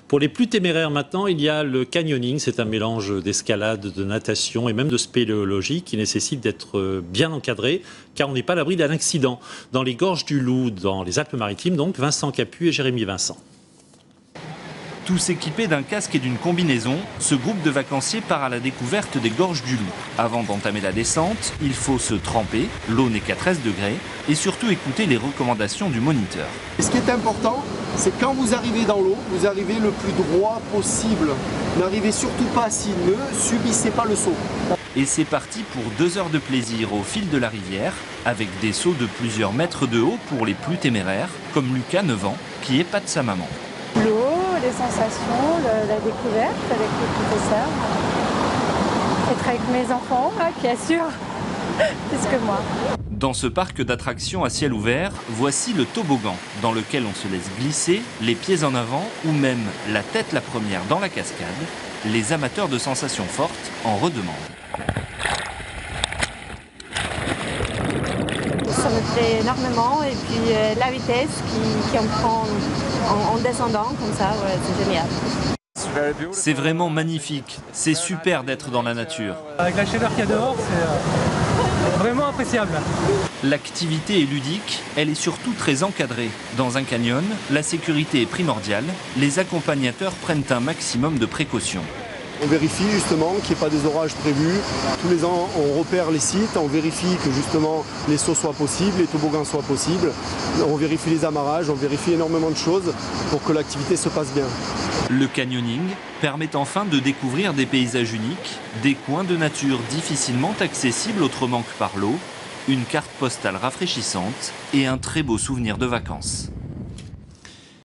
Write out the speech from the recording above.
Pour les plus téméraires maintenant, il y a le canyoning, c'est un mélange d'escalade, de natation et même de spéléologie qui nécessite d'être bien encadré car on n'est pas à l'abri d'un accident. Dans les gorges du Loup, dans les Alpes-Maritimes, donc Vincent Capu et Jérémy Vincent. Tous équipés d'un casque et d'une combinaison, ce groupe de vacanciers part à la découverte des gorges du Loup. Avant d'entamer la descente, il faut se tremper, l'eau n'est qu'à 13 degrés, et surtout écouter les recommandations du moniteur. Et ce qui est important, c'est quand vous arrivez dans l'eau, vous arrivez le plus droit possible. N'arrivez surtout pas assis, ne subissez pas le saut. Et c'est parti pour 2 heures de plaisir au fil de la rivière, avec des sauts de plusieurs mètres de haut pour les plus téméraires, comme Lucas, 9 ans, qui épate sa maman. L'eau, les sensations, la découverte avec les professeurs, être avec mes enfants, qui assurent plus que moi. Dans ce parc d'attractions à ciel ouvert, voici le toboggan, dans lequel on se laisse glisser, les pieds en avant ou même la tête la première dans la cascade. Les amateurs de sensations fortes en redemandent. Ça me plaît énormément et puis la vitesse qui en prend en descendant comme ça, ouais, c'est génial. C'est vraiment magnifique, c'est super d'être dans la nature. Avec la chaleur qu'il y a dehors, c'est vraiment appréciable. L'activité est ludique, elle est surtout très encadrée. Dans un canyon, la sécurité est primordiale, les accompagnateurs prennent un maximum de précautions. On vérifie justement qu'il n'y ait pas des orages prévus. Tous les ans, on repère les sites, on vérifie que justement les sauts soient possibles, les toboggans soient possibles. On vérifie les amarrages, on vérifie énormément de choses pour que l'activité se passe bien. Le canyoning permet enfin de découvrir des paysages uniques, des coins de nature difficilement accessibles autrement que par l'eau, une carte postale rafraîchissante et un très beau souvenir de vacances.